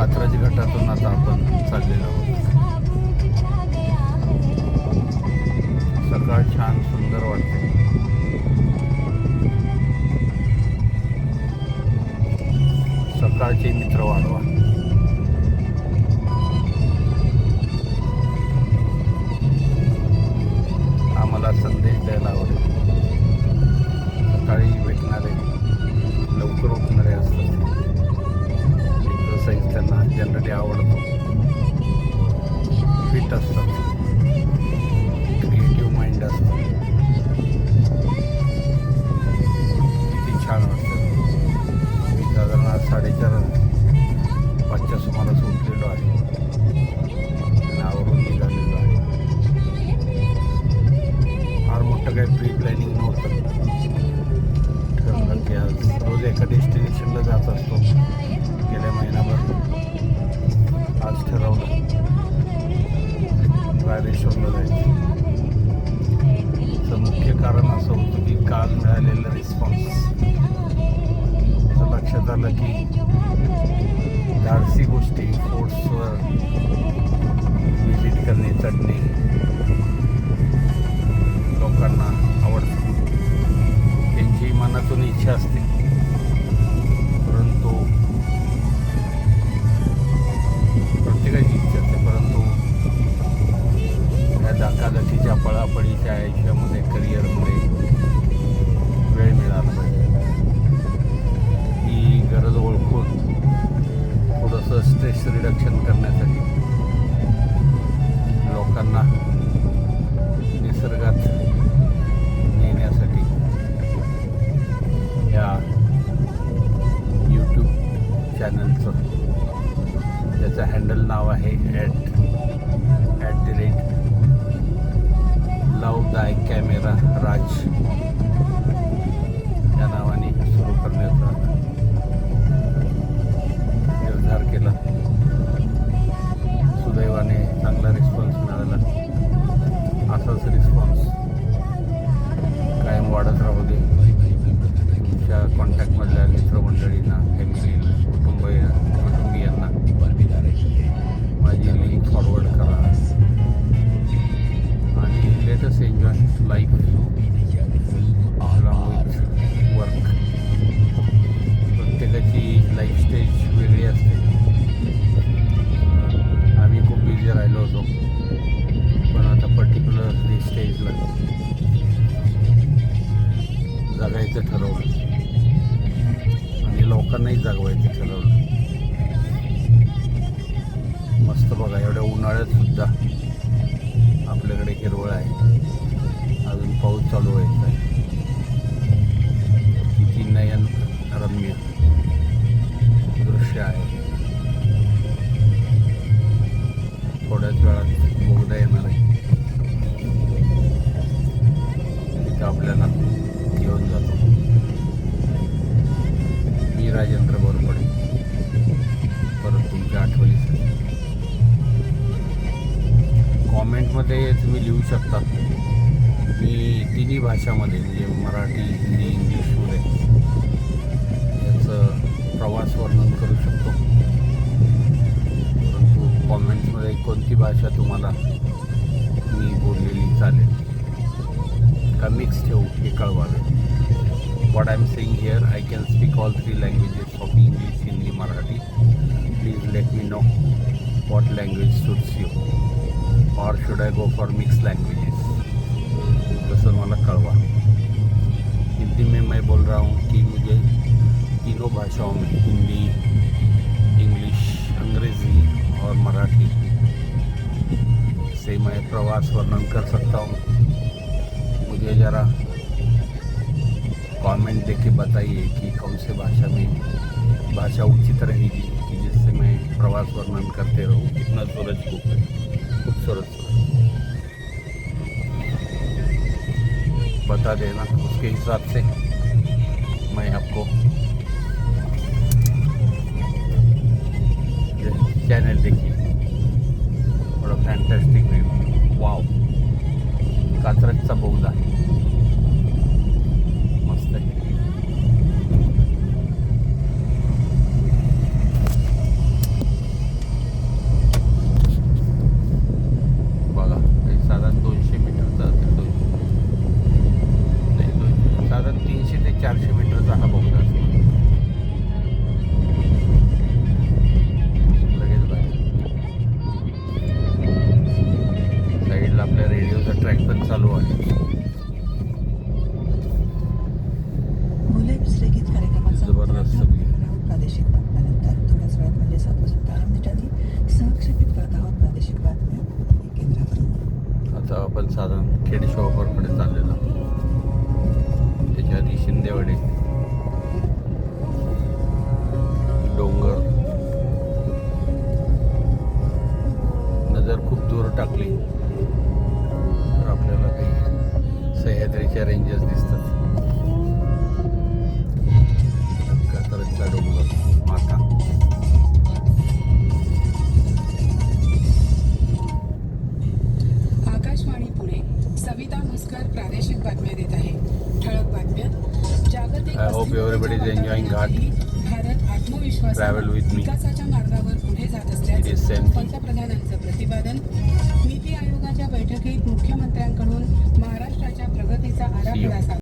कात्रज घाटातून आता आपण चाललेलो आहोत. सकाळ छान सुंदर वाटते. सकाळचे मित्र वाढवा. आम्हाला संदेश द्यायला आवडेल. सकाळी भेटणारे लवकर उठणारे असतात. एक्सरसाइज त्यांना जनरली आवडतो. फिट असतात. क्रिएटिव्ह माइंड असतं. किती छान वाटतं. मी साधारण आज 4:30-5च्या सुमारास उठलेलो आहे आणि आवरून निघालेलो आहे. फार मोठं काही प्री प्लॅनिंग नव्हतं. ठरलं की आज रोज एका डेस्टिनेशनला जात असतो गेल्या महिनाभर. आज ठरवलं रायरेश्वरला जायचं. त्याचं मुख्य कारण असं होतं की काल मिळालेलं रिस्पॉन्स लक्षात आलं की धाडसी गोष्टी फोर्ट्सवर व्हिजिट करणे, चढणे लोकांना आवडतं. त्यांची मनातून इच्छा असते, परंतु प्रत्येकाची इच्छा असते. परंतु या धकाधकीच्या पळापळीच्या आयुष्यामध्ये करिअरमध्ये वेळ मिळाला पाहिजे. ही गरज ओळखून थोडंसं स्ट्रेस रिडक्शन करण्यासाठी लोकांना निसर्गात नेण्यासाठी या यूट्यूब चॅनलचं, ज्याचं हँडल नाव आहे @लव दाय कॅमेरा राज या नावाने सुरू करण्याचा निर्धार केला. सुदैवाने चांगला रिस्पॉन्स मिळाला. असाच रिस्पॉन्स कायम वाढत राहू दे. तुमच्या कॉन्टॅक्टमधल्या मित्रमंडळींना, फॅमिलीला, कुटुंबियांना माझी लिंक फॉरवर्ड करा आणि let us enjoy life along with work. प्रत्येकाची लाईफ स्टेज वेगळी असते. आम्ही खूप बिझी राहिलो होतो, पण आता पर्टिक्युलरली स्टेजला जगायचं ठरवलं आणि लोकांनाही जगवायचं ठरवलं. मस्त बघा, एवढ्या उन्हाळ्यात सुद्धा आपल्याकडे हिरवळ आहे. अजून पाऊस चालू व्हायचा आहे. किती नयन रम्य दृश्य आहे. थोड्याच वेळात बोगदा येणार आहे. तिथं आपल्याला घेऊन जातो. मी राजेंद्र बोरपडे. परत तुमच्या आठवणीसाठी कॉमेंटमध्ये तुम्ही लिहू शकता. मी तिन्ही भाषामध्ये म्हणजे मराठी, हिंदी, इंग्लिशमध्ये याचं प्रवास वर्णन करू शकतो. परंतु कॉमेंट्समध्ये कोणती भाषा तुम्हाला मी बोललेली चालेल का मिक्स ठेवू हे कळवावे. what I'm saying here, I can speak all 3 languages of English, Hindi, Marathi. Please let me know what language suits you, or should I go for mixed languages. तसं मला कळवा. हिंदी में मैं बोल रहा हूँ कि मुझे तीनों भाषाओं में हिंदी, इंग्लिश, अंग्रेज़ी और मराठी से मैं प्रवास वर्णन कर सकता हूँ. मुझे ज़रा कमेंट देके बताइए कि कौन से भाषा उचित रहेगी कि जिससे मैं प्रवास वर्णन करते रहूँ. कितना सूरज खूबसूरत बता देना. उसके हिसाब से मैं आपको चैनल देखिए. बड़ा फॅन्टॅस्टिक व्यू. वाव, कात्रजचा बोगदा मस्त आहे. आता आपण साधारण खेडेश्वरकडे चाललेलो. त्याच्या आधी शिंदेवाडी, डोंगर, नजर खूप दूर टाकली तर आपल्याला काही सह्याद्रीच्या रेंजेस दिसतात. कात्रजचा डोंगर, माथा. आकाशवाणी पुणे, सविता मुस्कर प्रादेशिक बातम्या देत आहे. ठळक बातम्या. जागतिक I hope everybody is enjoying Ghat. Bharat आत्मविश्वास Travel with me. विकासाच्या मार्गावर पुढे जात It is असल्याचे same. पंतप्रधानांचं प्रतिपादन. नीती आयोगाच्या बैठकीत मुख्यमंत्र्यांकडून महाराष्ट्राच्या प्रगतीचा आराखडा